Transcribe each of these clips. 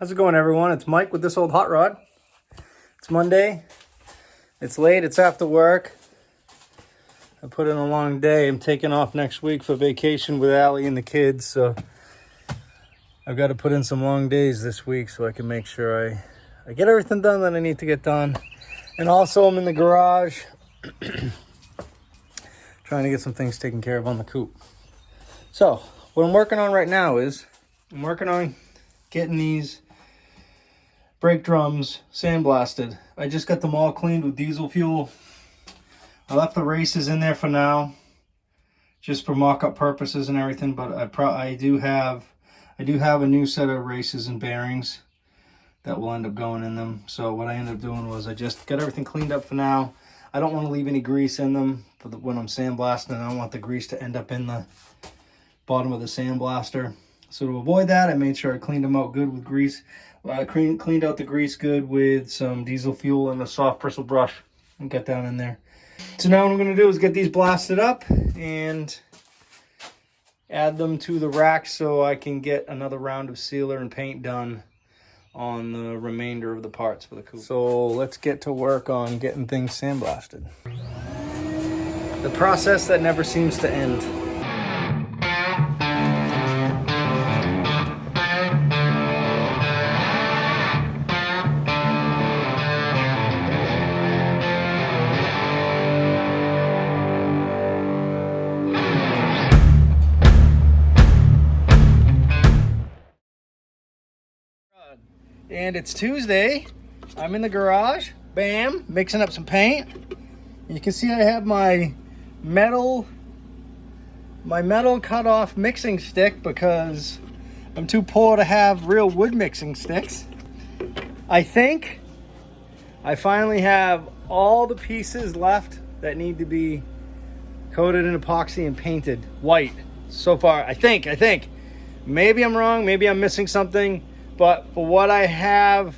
How's it going, everyone? It's Mike with This Old Hot Rod. It's Monday. It's late. It's after work. I put in a long day. I'm taking off next week for vacation with Allie and the kids, so I've got to put in some long days this week so I can make sure I get everything done that I need to get done. And also, I'm in the garage trying to get some things taken care of on the Coupe. So, what I'm working on right now is I'm working on getting these brake drums sandblasted. I just got them all cleaned with diesel fuel. I left the races in there for now, just for mock-up purposes and everything. But I do have a new set of races and bearings that will end up going in them. So what I ended up doing was I just got everything cleaned up for now. I don't want to leave any grease in them for when I'm sandblasting. I don't want the grease to end up in the bottom of the sandblaster. So to avoid that, I made sure I cleaned them out good with grease. I cleaned out the grease good with some diesel fuel and a soft bristle brush and got down in there. So now what I'm going to do is get these blasted up and add them to the rack so I can get another round of sealer and paint done on the remainder of the parts for the Coupe. So let's get to work on getting things sandblasted. The process that never seems to end. And it's Tuesday. I'm in the garage, bam, mixing up some paint. You can see I have my metal cut off mixing stick because I'm too poor to have real wood mixing sticks. I think I finally have all the pieces left that need to be coated in epoxy and painted white so far. I think. Maybe I'm wrong, maybe I'm missing something. But for what I have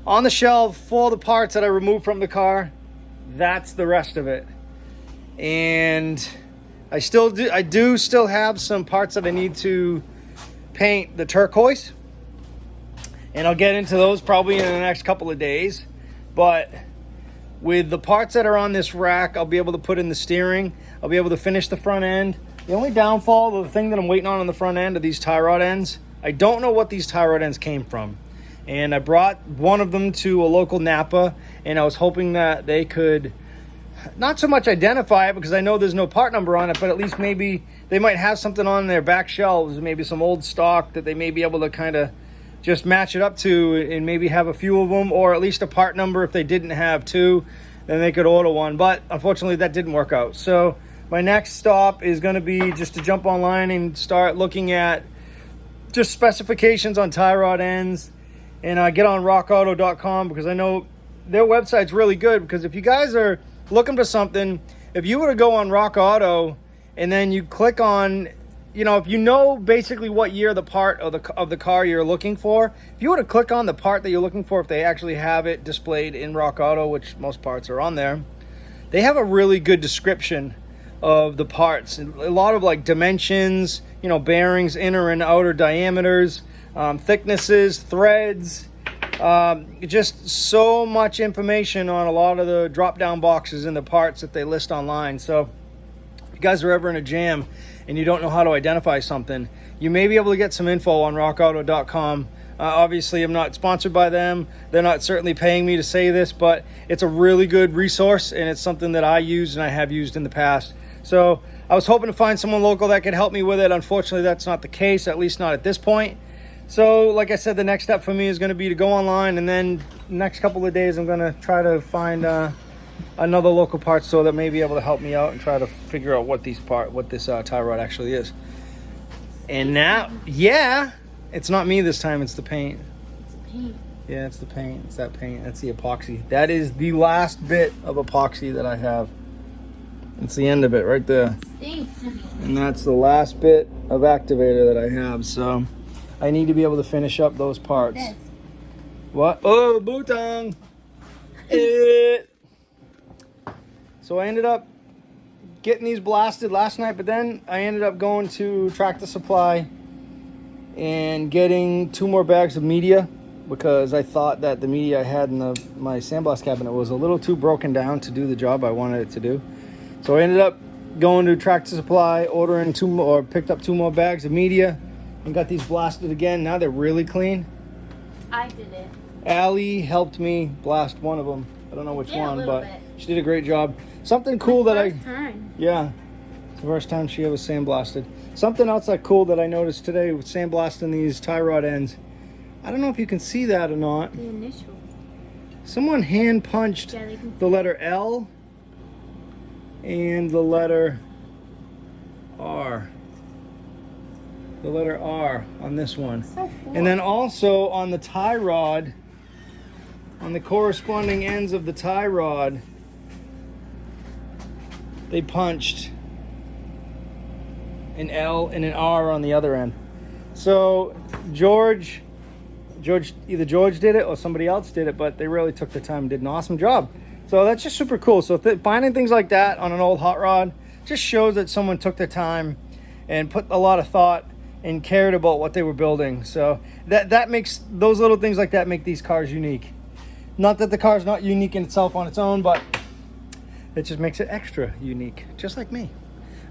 on the shelf for the parts that I removed from the car, that's the rest of it. And I do still have some parts that I need to paint the turquoise. And I'll get into those probably in the next couple of days. But with the parts that are on this rack, I'll be able to put in the steering. I'll be able to finish the front end. The only downfall, the thing that I'm waiting on the front end, are these tie rod ends. I don't know what these tie rod ends came from. And I brought one of them to a local Napa, and I was hoping that they could not so much identify it because I know there's no part number on it, but at least maybe they might have something on their back shelves, maybe some old stock that they may be able to kind of just match it up to and maybe have a few of them, or at least a part number. If they didn't have two, then they could order one. But unfortunately, that didn't work out. So my next stop is going to be just to jump online and start looking at just specifications on tie rod ends, and get on rockauto.com because I know their website's really good. Because if you guys are looking for something, if you were to go on Rock Auto and then you click on, if you know basically what year the part of the car you're looking for, if you were to click on the part that you're looking for, if they actually have it displayed in Rock Auto, which most parts are on there, they have a really good description of the parts. A lot of like dimensions, bearings, inner and outer diameters, thicknesses, threads, just so much information on a lot of the drop down boxes in the parts that they list online. So if you guys are ever in a jam and you don't know how to identify something, you may be able to get some info on rockauto.com. Obviously, I'm not sponsored by them. They're not certainly paying me to say this, but it's a really good resource, and it's something that I use and I have used in the past. So I was hoping to find someone local that could help me with it. Unfortunately, that's not the case, at least not at this point. So like I said, the next step for me is going to be to go online, and then next couple of days I'm going to try to find another local parts store that may be able to help me out and try to figure out what this tie rod actually is. And now, it's not me this time, it's the paint. It's the paint. Yeah, it's the paint. It's that paint. That's the epoxy. That is the last bit of epoxy that I have. It's the end of it right there. Stinks. And that's the last bit of activator that I have. So I need to be able to finish up those parts. This. What? Oh, butong. So I ended up getting these blasted last night, but then I ended up going to Tractor Supply and getting 2 more bags of media because I thought that the media I had in my sandblast cabinet was a little too broken down to do the job I wanted it to do. So I ended up going to Tractor Supply, ordering picked up 2 more bags of media, and got these blasted again. Now they're really clean. I did it. Allie helped me blast one of them. I don't know which one, but bit. she did a great job. Something cool that First time. yeah, it's the first time she ever sandblasted. Something else cool that I noticed today with sandblasting these tie rod ends. I don't know if you can see that or not. The initial. Someone hand punched the letter L and the letter R. The letter R on this one. So cool. And then also on the tie rod, on the corresponding ends of the tie rod, they punched an L and an R on the other end. So either George did it or somebody else did it, but they really took the time and did an awesome job. So that's just super cool. So finding things like that on an old hot rod just shows that someone took their time and put a lot of thought and cared about what they were building. So that makes those little things like that make these cars unique. Not that the car is not unique in itself on its own, but it just makes it extra unique, just like me.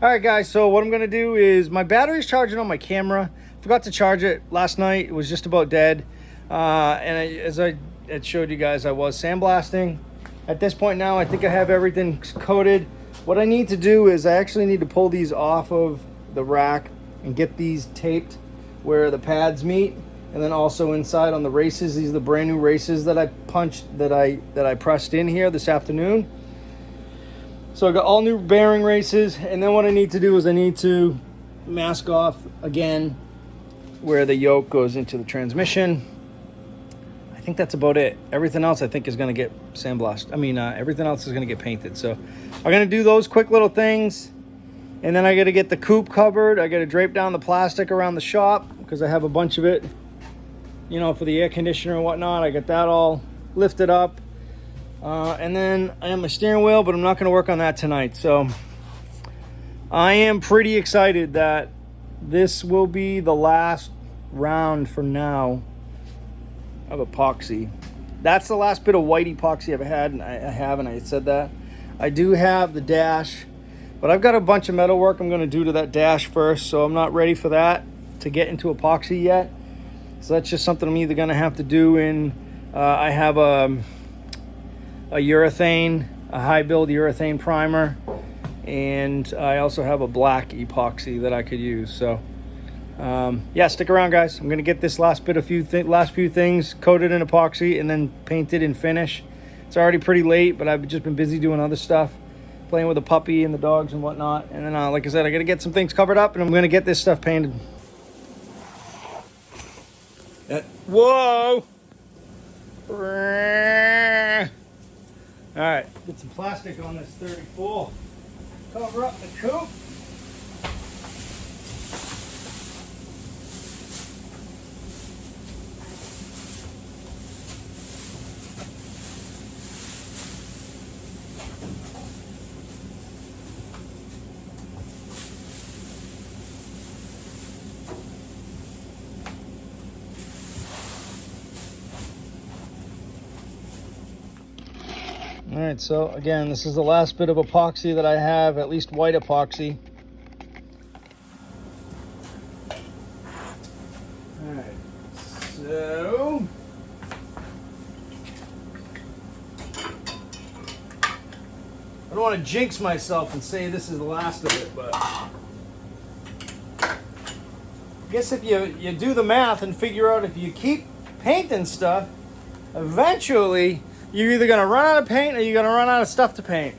All right, guys, so what I'm gonna do is my battery's charging on my camera. Forgot to charge it last night. It was just about dead. As I had showed you guys, I was sandblasting. At this point now, I think I have everything coated. What I need to do is I actually need to pull these off of the rack and get these taped where the pads meet. And then also inside on the races, these are the brand new races that I punched, that I pressed in here this afternoon. So I got all new bearing races, and then what I need to do is I need to mask off again where the yoke goes into the transmission. I think that's about it. Everything else I think is going to get sandblasted. Everything else is going to get painted. So I'm going to do those quick little things, and then I got to get the coupe covered. I got to drape down the plastic around the shop because I have a bunch of it, you know, for the air conditioner and whatnot. I got that all lifted up. And then I have my steering wheel, but I'm not going to work on that tonight. So I am pretty excited that this will be the last round for now of epoxy. That's the last bit of white epoxy I've had, and I said that. I do have the dash, but I've got a bunch of metal work I'm going to do to that dash first, so I'm not ready for that to get into epoxy yet. So that's just something I'm either going to have to do in, I have a urethane, a high build urethane primer, and I also have a black epoxy that I could use. So yeah, stick around, guys. I'm gonna get this last few things coated in epoxy and then painted and finish. It's already pretty late, but I've just been busy doing other stuff, playing with the puppy and the dogs and whatnot. And then like I said, I gotta get some things covered up, and I'm gonna get this stuff painted. Whoa! All right, get some plastic on this 34. Cover up the coupe. All right, so again, this is the last bit of epoxy that I have, at least white epoxy. All right, so I don't want to jinx myself and say this is the last of it, but I guess if you do the math and figure out if you keep painting stuff, eventually you're either going to run out of paint or you're going to run out of stuff to paint.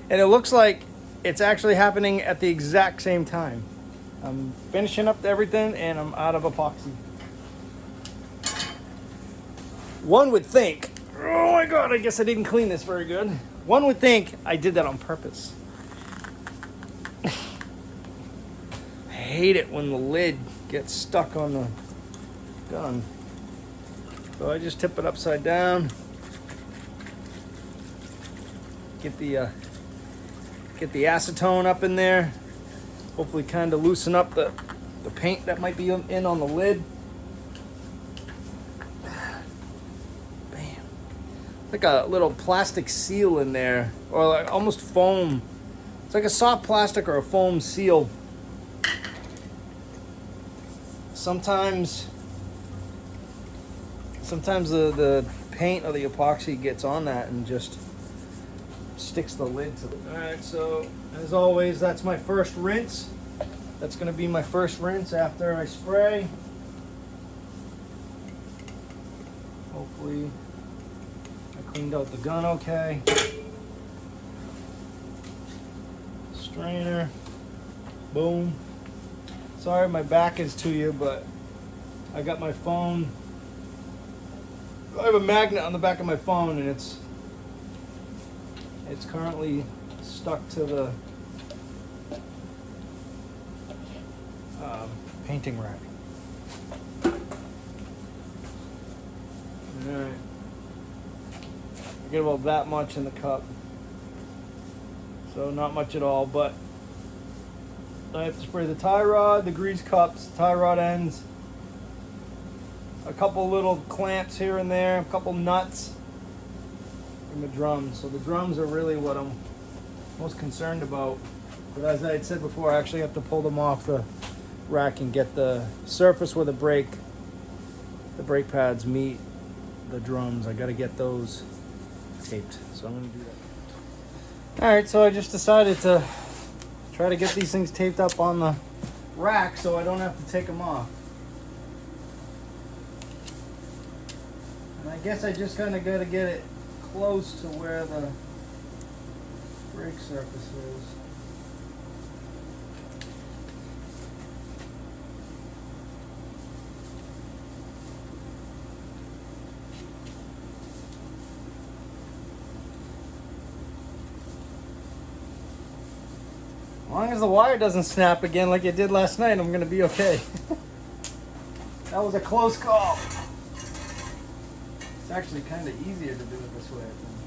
And it looks like it's actually happening at the exact same time. I'm finishing up everything and I'm out of epoxy. One would think, oh my God, I guess I didn't clean this very good. One would think I did that on purpose. I hate it when the lid gets stuck on the gun. So I just tip it upside down. Get the acetone up in there. Hopefully kind of loosen up the paint that might be in on the lid. like a little plastic seal in there, or like almost foam. It's like a soft plastic or a foam seal. Sometimes the paint or the epoxy gets on that and just sticks the lid to it. All right, so as always, that's my first rinse. That's gonna be my first rinse after I spray. Hopefully I cleaned out the gun okay. Strainer, boom. Sorry my back is to you, but I got my phone. I have a magnet on the back of my phone, and it's currently stuck to the painting rack. Alright. Get about that much in the cup. So not much at all, but I have to spray the tie rod, the grease cups, tie rod ends, a couple little clamps here and there, a couple nuts, and the drums. So the drums are really what I'm most concerned about. But as I had said before, I actually have to pull them off the rack and get the surface where the brake pads meet the drums. I got to get those taped. So I'm going to do that. All right, so I just decided to try to get these things taped up on the rack so I don't have to take them off. And I guess I just kind of got to get it close to where the brake surface is. As long as the wire doesn't snap again like it did last night, I'm gonna be okay. That was a close call. It's actually kind of easier to do it this way, I think.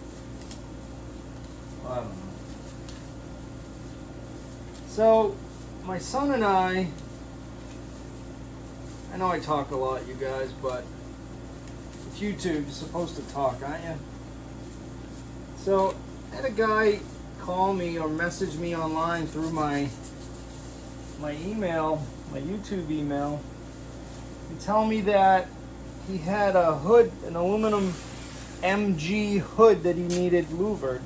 Well, I don't know. So, my son and I know I talk a lot, you guys, but it's YouTube, you're supposed to talk, aren't you? So, I had a guy call me or message me online through my email, my YouTube email, and tell me that he had a hood, an aluminum MG hood that he needed louvered.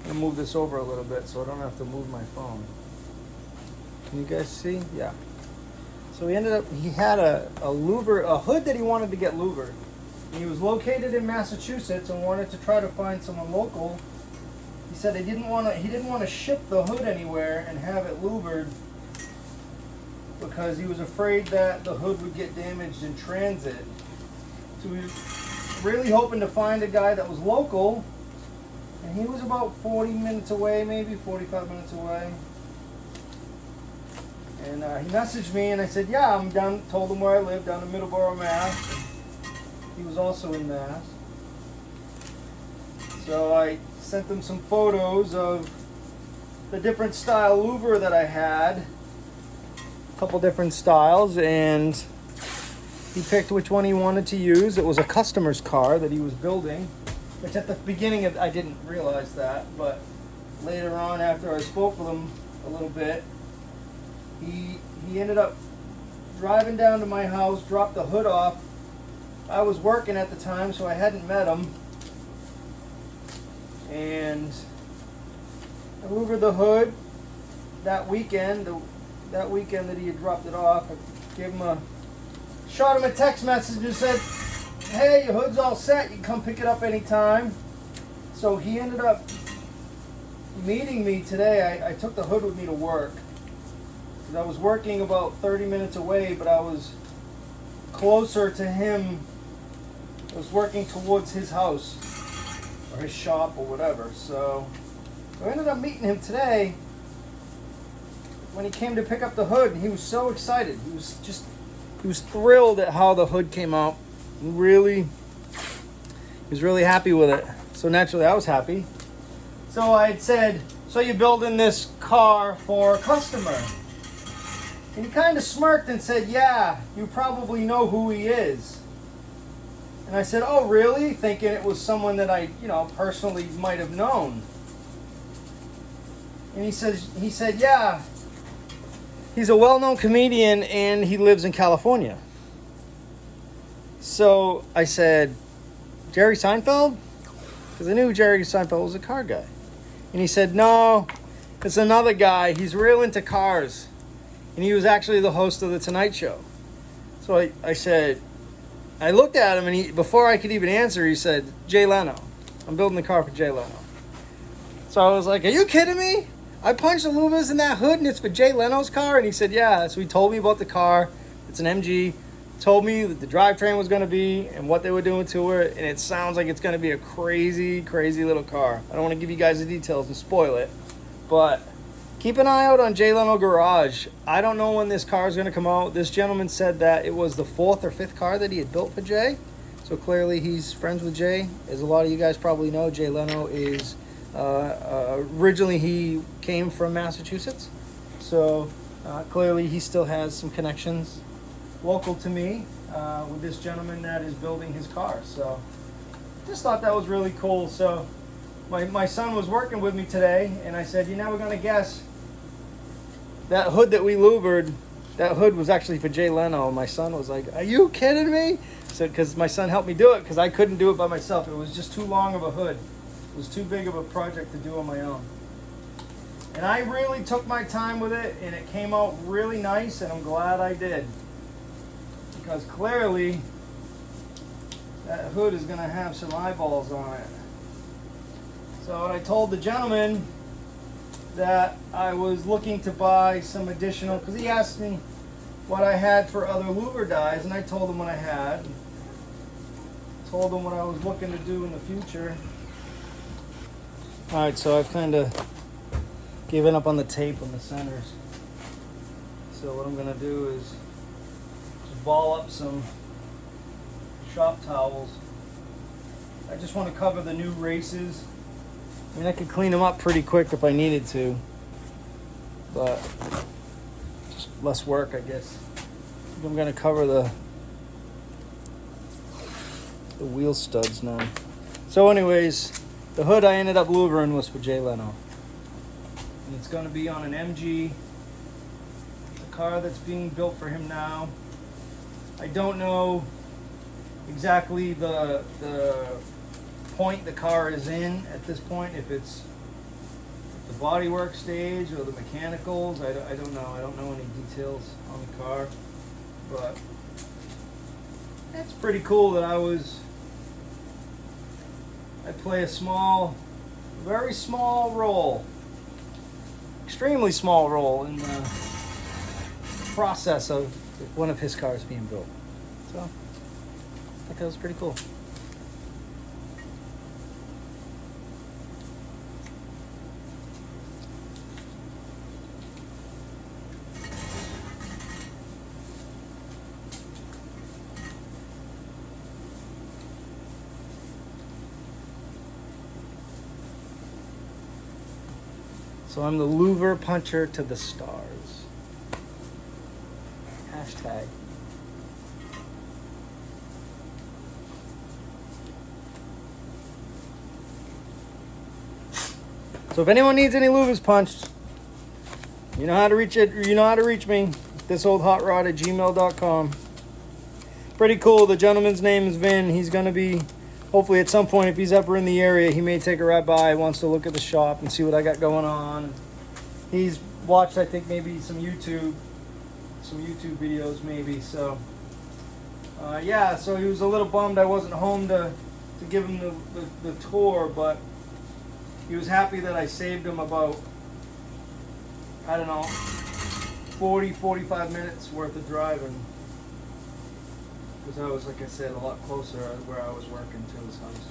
I'm gonna move this over a little bit so I don't have to move my phone. Can you guys see? Yeah. So he had a hood that he wanted to get louvered. He was located in Massachusetts and wanted to try to find someone local. He said he didn't want to ship the hood anywhere and have it louvered because he was afraid that the hood would get damaged in transit. So he was really hoping to find a guy that was local, and he was about 40 minutes away, maybe 45 minutes away. And he messaged me, and I said, yeah, I'm down, told him where I live, down in Middleborough, Mass. He was also in Mass. So I sent them some photos of the different style louver that I had, a couple different styles, and he picked which one he wanted to use. It was a customer's car that he was building, which at the beginning I didn't realize that, but later on after I spoke with him a little bit, he ended up driving down to my house, dropped the hood off. I was working at the time, so I hadn't met him. And I louvered the hood that weekend, that he had dropped it off. I shot him a text message and said, hey, your hood's all set, you can come pick it up anytime. So he ended up meeting me today. I took the hood with me to work. I was working about 30 minutes away, but I was closer to him. I was working towards his house or his shop or whatever. So I ended up meeting him today when he came to pick up the hood, and he was so excited. He was thrilled at how the hood came out. He was really happy with it. So naturally I was happy. So I had said, so you're building this car for a customer? And he kind of smirked and said, yeah, you probably know who he is. And And I said, oh, really? Thinking it was someone that I, personally might have known. And he said, yeah, he's a well-known comedian and he lives in California. So I said, Jerry Seinfeld? Because I knew Jerry Seinfeld was a car guy. And he said, no, it's another guy. He's real into cars. And he was actually the host of The Tonight Show. So I said, I looked at him, and before I could even answer, he said, Jay Leno. I'm building the car for Jay Leno. So I was like, are you kidding me? I punched the louvers in that hood, and it's for Jay Leno's car? And he said, yeah. So he told me about the car. It's an MG. Told me that the drivetrain was going to be and what they were doing to it. And it sounds like it's going to be a crazy, crazy little car. I don't want to give you guys the details and spoil it. But keep an eye out on Jay Leno Garage. I don't know when this car is going to come out. This gentleman said that it was the 4th or 5th car that he had built for Jay. So clearly he's friends with Jay. As a lot of you guys probably know, Jay Leno is originally he came from Massachusetts. So clearly he still has some connections local to me with this gentleman that is building his car. So just thought that was really cool. So my son was working with me today, and I said, you're never going to guess that hood that we louvered, that hood was actually for Jay Leno. And my son was like, are you kidding me? So, because my son helped me do it, because I couldn't do it by myself. It was just too long of a hood. It was too big of a project to do on my own. And I really took my time with it, and it came out really nice, and I'm glad I did. Because clearly, that hood is going to have some eyeballs on it. So I told the gentleman that I was looking to buy some additional, because he asked me what I had for other louver dies, and I told him what I had. Told him what I was looking to do in the future. Alright, so I've kind of given up on the tape on the centers. So what I'm going to do is just ball up some shop towels. I just want to cover the new races. I mean, I could clean them up pretty quick if I needed to, but just less work, I guess. I'm going to cover the wheel studs now. So anyways, the hood I ended up louvering was for Jay Leno. And it's going to be on an MG, the car that's being built for him now. I don't know exactly the point the car is in at this point, if it's the bodywork stage or the mechanicals. I don't know. I don't know any details on the car, but it's pretty cool that I play a very small role, extremely small role in the process of one of his cars being built. So I think that was pretty cool. So I'm the louver puncher to the stars. Hashtag. So if anyone needs any louvers punched, you know how to reach it. You know how to reach me. thisoldhotrod@gmail.com. Pretty cool. The gentleman's name is Vin. He's gonna be, hopefully at some point, if he's ever in the area, he may take a ride by, wants to look at the shop and see what I got going on. He's watched, I think, maybe some YouTube videos maybe. So yeah, so he was a little bummed I wasn't home to give him the tour, but he was happy that I saved him about, I don't know, 45 minutes worth of driving. Because I was, like I said, a lot closer where I was working to his house.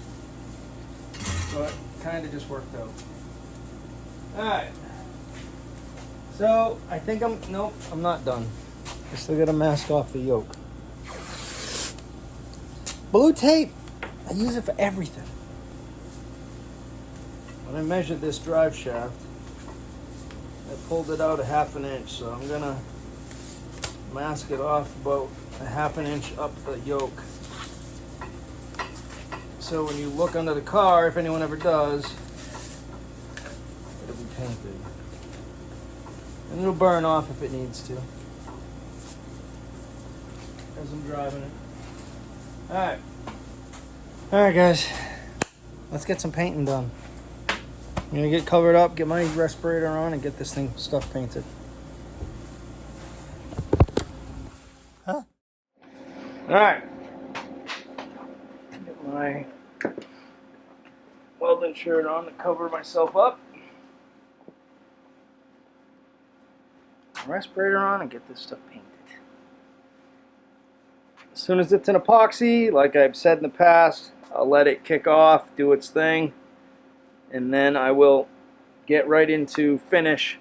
So it kind of just worked out. Alright. So, I think nope, I'm not done. I still got to mask off the yoke. Blue tape. I use it for everything. When I measured this drive shaft, I pulled it out a 1/2 inch. So I'm going to mask it off about a 1/2 inch up the yoke. So when you look under the car, if anyone ever does, it'll be painted. And it'll burn off if it needs to. As I'm driving it. Alright. Alright guys. Let's get some painting done. I'm gonna get covered up, get my respirator on, and get this stuff painted. Huh? Alright. Get my welding shirt on to cover myself up. Respirator on and get this stuff painted. As soon as it's an epoxy, like I've said in the past, I'll let it kick off, do its thing, and then I will get right into finish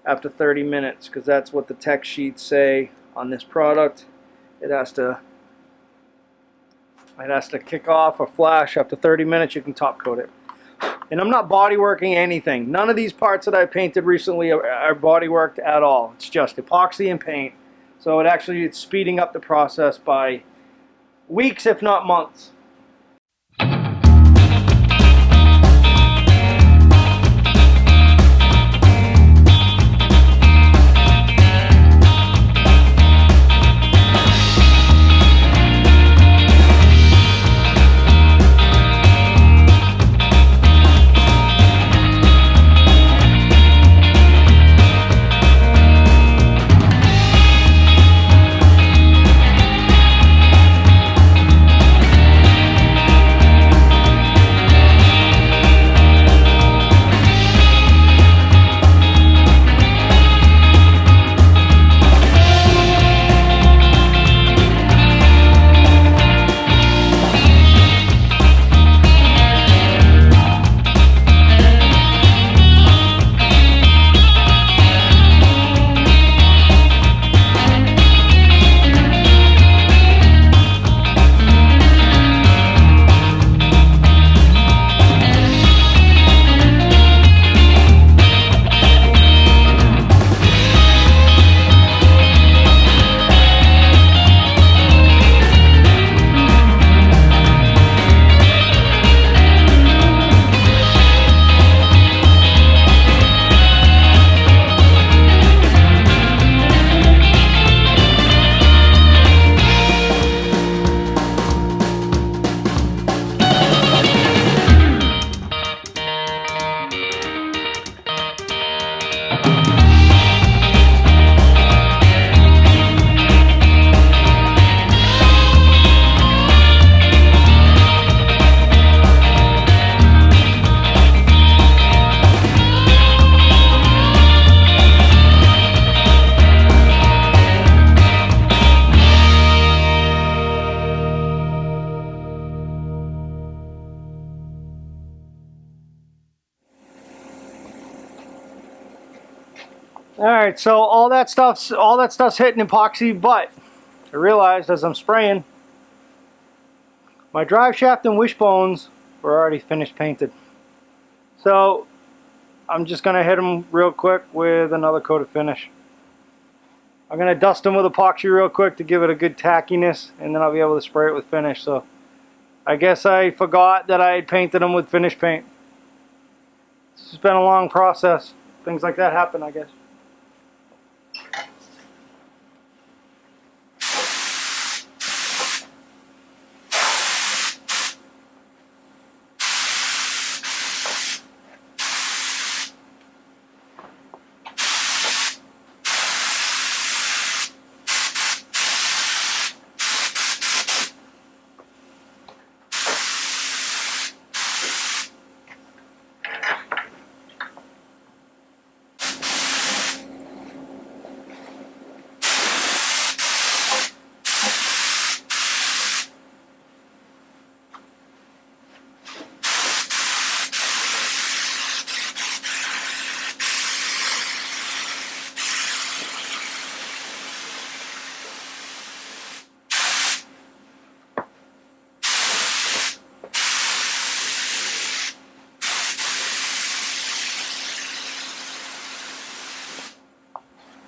after 30 minutes, because that's what the tech sheets say on this product. It has to kick off or flash after 30 minutes. You can top coat it. And I'm not body working anything. None of these parts that I painted recently are body worked at all. It's just epoxy and paint. So it's speeding up the process by weeks, if not months. Alright, so all that stuff's hitting epoxy, but I realized as I'm spraying, my drive shaft and wishbones were already finished painted. So I'm just going to hit them real quick with another coat of finish. I'm going to dust them with epoxy real quick to give it a good tackiness, and then I'll be able to spray it with finish. So I guess I forgot that I had painted them with finish paint. It's been a long process. Things like that happen, I guess.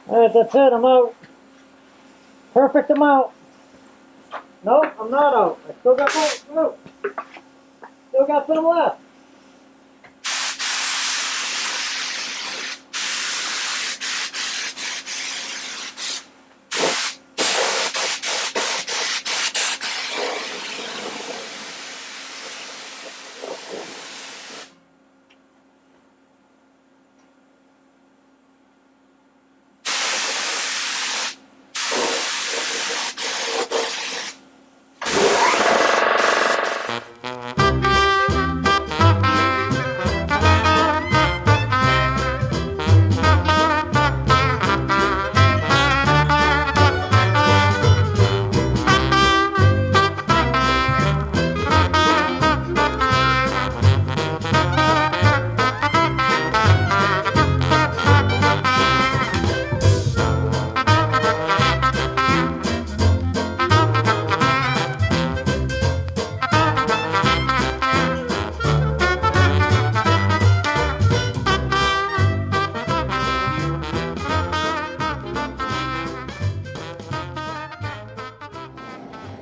Alright, that's it, I'm out. Perfect amount. Nope, I'm not out. I still got more. Still got some left.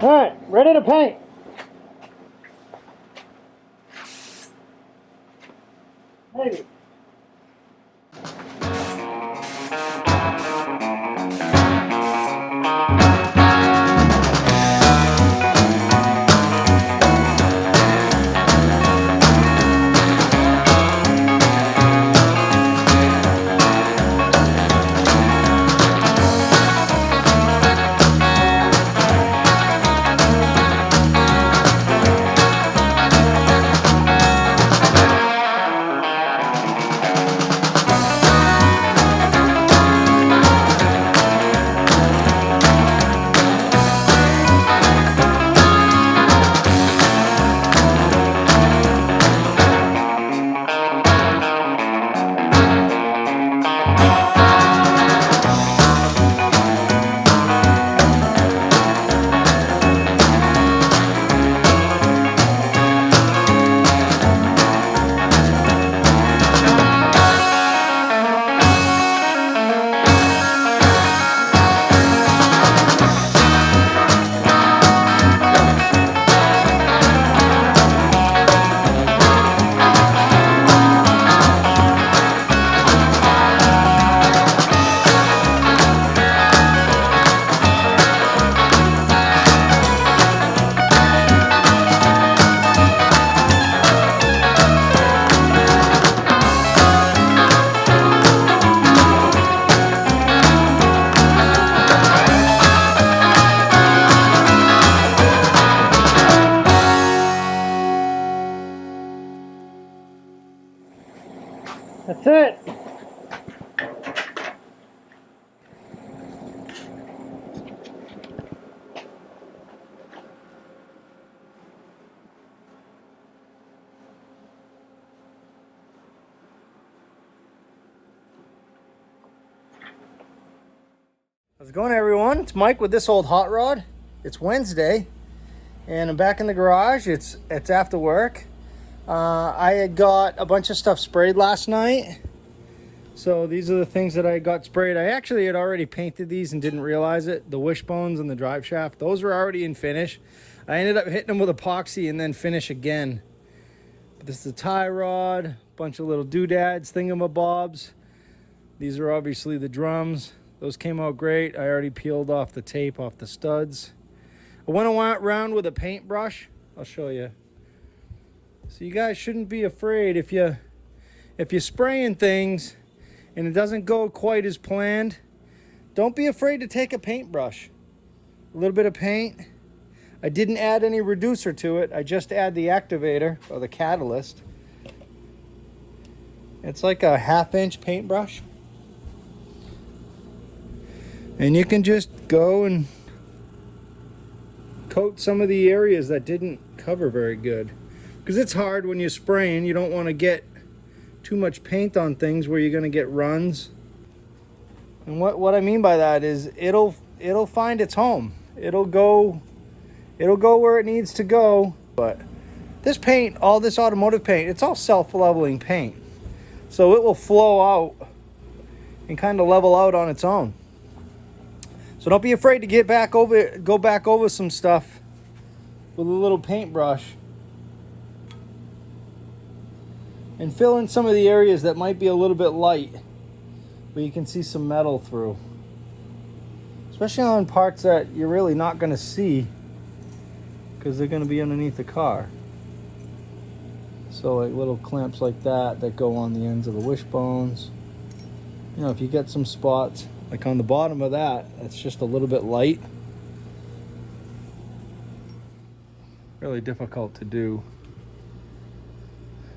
All right, ready to paint. Maybe. That's it. How's it going, everyone? It's Mike with this old hot rod. It's Wednesday and I'm back in the garage. It's after work. I had got a bunch of stuff sprayed last night. So these are the things that I got sprayed. I actually had already painted these and didn't realize it. The wishbones and the drive shaft, those were already in finish. I ended up hitting them with epoxy and then finish again. But this is a tie rod, bunch of little doodads, thingamabobs. These are obviously the drums. Those came out great. I already peeled off the tape off the studs. I went around with a paintbrush. I'll show you. So you guys shouldn't be afraid if you're spraying things and it doesn't go quite as planned. Don't be afraid to take a paintbrush. A little bit of paint. I didn't add any reducer to it. I just add the activator or the catalyst. It's like a 1/2-inch paintbrush. And you can just go and coat some of the areas that didn't cover very good. Because it's hard when you're spraying. You don't want to get too much paint on things where you're going to get runs. And what I mean by that is it'll find its home. It'll go where it needs to go. But this paint, all this automotive paint, it's all self-leveling paint. So it will flow out and kind of level out on its own. So don't be afraid to go back over some stuff with a little paintbrush. and fill in some of the areas that might be a little bit light, but you can see some metal through. Especially on parts that you're really not going to see because they're going to be underneath the car. So like little clamps like that go on the ends of the wishbones. You know, if you get some spots like on the bottom of that, it's just a little bit light. Really difficult to do.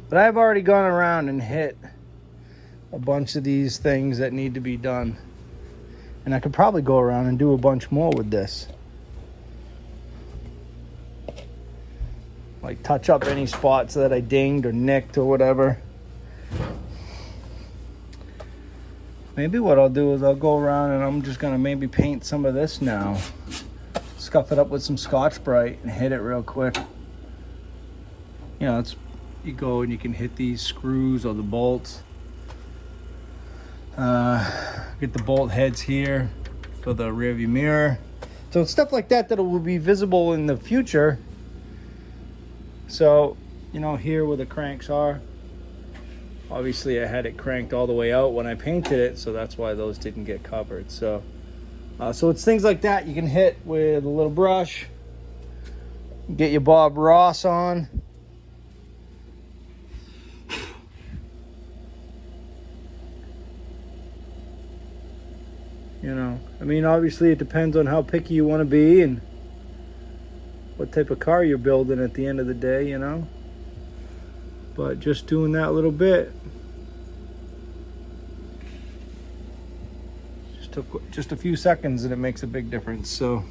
But I've already gone around and hit a bunch of these things that need to be done. And I could probably go around and do a bunch more with this. Like touch up any spots that I dinged or nicked or whatever. Maybe what I'll do is I'll go around and I'm just gonna maybe paint some of this now. Scuff it up with some Scotch-Brite and hit it real quick. You know, you go and you can hit these screws or the bolts. Get the bolt heads here for the rear view mirror. So stuff like that will be visible in the future. So, you know, here where the cranks are, obviously I had it cranked all the way out when I painted it, so that's why those didn't get covered. So it's things like that you can hit with a little brush. Get your Bob Ross on. You know, I mean, obviously it depends on how picky you want to be and what type of car you're building at the end of the day, you know. But just doing that little bit just took just a few seconds and it makes a big difference. So,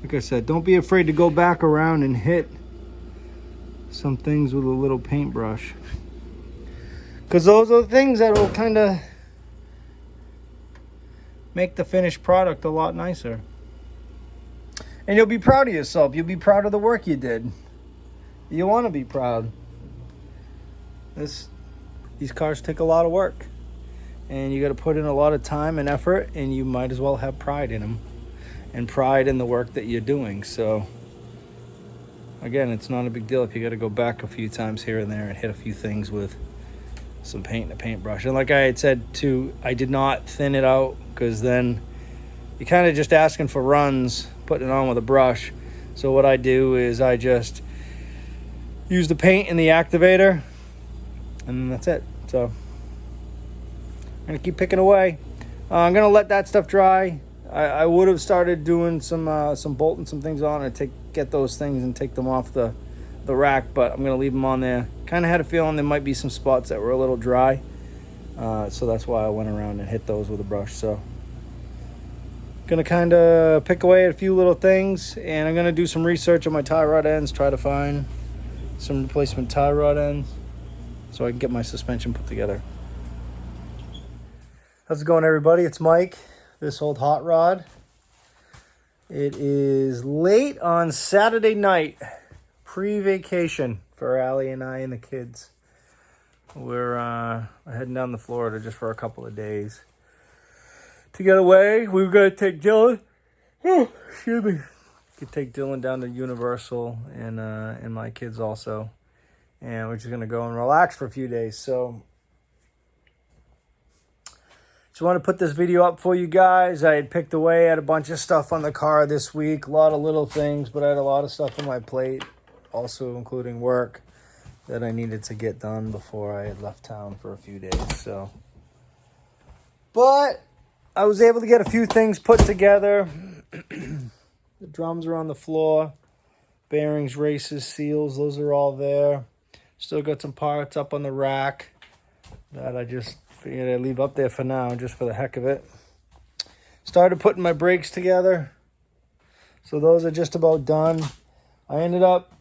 like I said, don't be afraid to go back around and hit some things with a little paintbrush. Because those are the things that will kind of make the finished product a lot nicer. And you'll be proud of yourself. You'll be proud of the work you did. You want to be proud. These cars take a lot of work. And you got to put in a lot of time and effort, and you might as well have pride in them. And pride in the work that you're doing. So, again, it's not a big deal if you got to go back a few times here and there and hit a few things with some paint and a paintbrush. And like I had said too, I did not thin it out, because then you're kind of just asking for runs, putting it on with a brush. So what I do is I just use the paint and the activator, and that's it. So I'm gonna keep picking away. I'm gonna let that stuff dry. I would have started doing some bolting some things on and get those things and take them off the rack, but I'm gonna leave them on there. Kind of had a feeling there might be some spots that were a little dry, so that's why I went around and hit those with a brush. So gonna kind of pick away at a few little things, and I'm gonna do some research on my tie rod ends, try to find some replacement tie rod ends so I can get my suspension put together. How's it going, everybody? It's Mike, this old hot rod. It is late on Saturday night, pre-vacation for Allie and I and the kids. We're heading down to Florida just for a couple of days to get away. We were gonna take Dylan. Oh, excuse me. Could take Dylan down to Universal and my kids also, and we're just gonna go and relax for a few days. So, just want to put this video up for you guys. I had picked away at a bunch of stuff on the car this week, a lot of little things, but I had a lot of stuff on my plate, also including work that I needed to get done before I had left town for a few days. So, but I was able to get a few things put together. The drums are on the floor. Bearings, races, seals, those are all there. Still got some parts up on the rack that I just figured I'd leave up there for now, just for the heck of it. Started putting my brakes together. So those are just about done. I ended up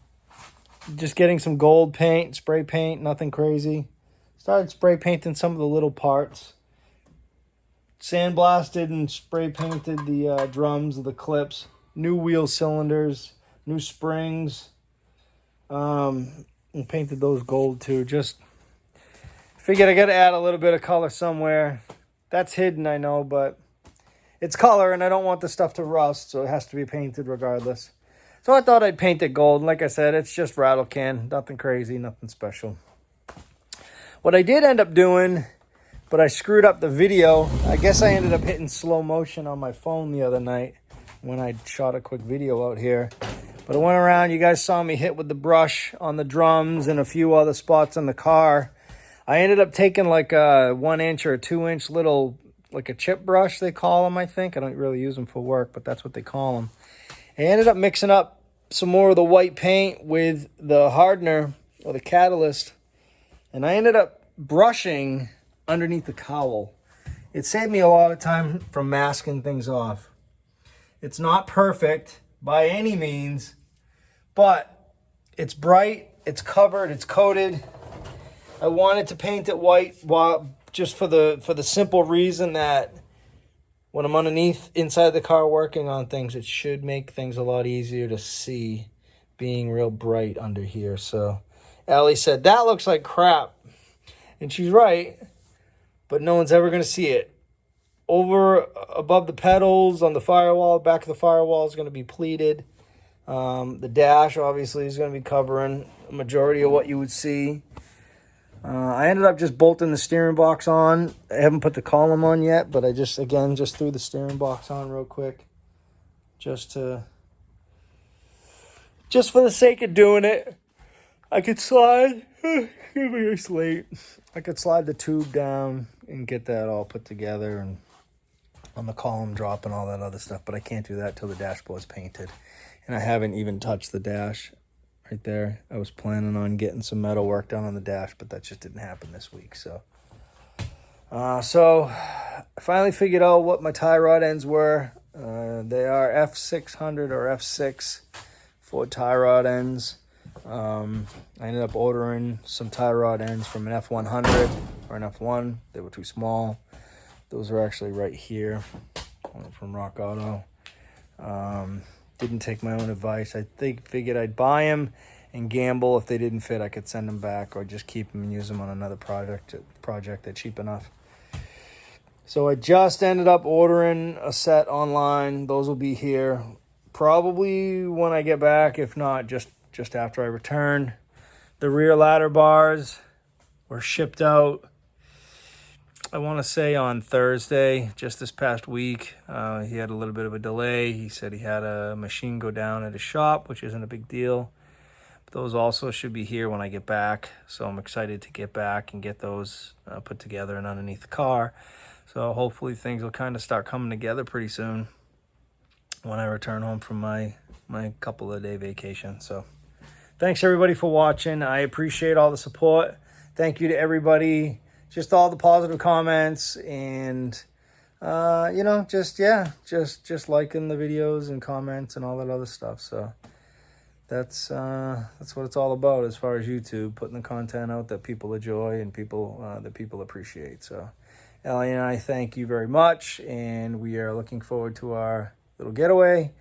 just getting some gold paint, spray paint, nothing crazy. Started spray painting some of the little parts. Sandblasted and spray painted the drums, the clips, new wheel cylinders, new springs, and painted those gold too. Just figured I got to add a little bit of color somewhere. That's hidden, I know, but it's color and I don't want the stuff to rust, so it has to be painted regardless. So I thought I'd paint it gold. Like I said, it's just rattle can, nothing crazy, nothing special. What I did end up doing, but I screwed up the video. I guess I ended up hitting slow motion on my phone the other night when I shot a quick video out here. But I went around, you guys saw me hit with the brush on the drums and a few other spots on the car. I ended up taking like a 1 inch or a 2 inch little, like a chip brush they call them, I think. I don't really use them for work, but that's what they call them. I ended up mixing up some more of the white paint with the hardener or the catalyst. And I ended up brushing underneath the cowl. It saved me a lot of time from masking things off. It's not perfect by any means, but it's bright, it's covered, it's coated. I wanted to paint it white just for the simple reason that when I'm underneath inside the car working on things, it should make things a lot easier to see being real bright under here. So Allie said, that looks like crap. And she's right, but no one's ever going to see it. Over above the pedals on the firewall, back of the firewall is going to be pleated. The dash obviously is going to be covering a majority of what you would see. I ended up just bolting the steering box on. I haven't put the column on yet, but I just threw the steering box on real quick. Just for the sake of doing it. I could slide. It's late. I could slide the tube down and get that all put together and on the column drop and all that other stuff, but I can't do that till the dashboard's painted. And I haven't even touched the dash right there. I was planning on getting some metal work done on the dash, but that just didn't happen this week. So I finally figured out what my tie rod ends were. They are F600 or F6 Ford tie rod ends. I ended up ordering some tie rod ends from an F100 or an F1. They were too small. Those are actually right here from Rock Auto. Didn't take my own advice. I figured I'd buy them and gamble. If they didn't fit, I could send them back or just keep them and use them on another project. They're cheap enough. So I just ended up ordering a set online. Those will be here probably when I get back. If not, just after I return. The rear ladder bars were shipped out, I want to say on Thursday, just this past week. He had a little bit of a delay. He said he had a machine go down at his shop, which isn't a big deal. But those also should be here when I get back. So I'm excited to get back and get those put together and underneath the car. So hopefully things will kind of start coming together pretty soon when I return home from my couple of day vacation. So thanks everybody for watching. I appreciate all the support. Thank you to everybody. Just all the positive comments and, just liking the videos and comments and all that other stuff. So that's what it's all about as far as YouTube, putting the content out that people enjoy and that people appreciate. So Ellie and I thank you very much, and we are looking forward to our little getaway,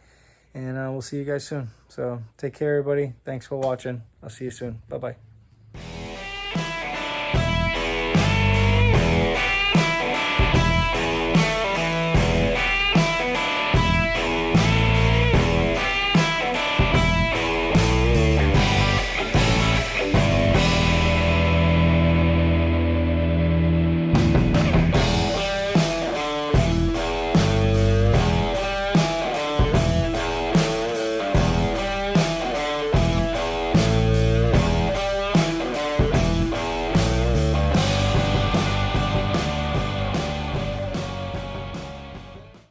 and we'll see you guys soon. So take care, everybody. Thanks for watching. I'll see you soon. Bye-bye.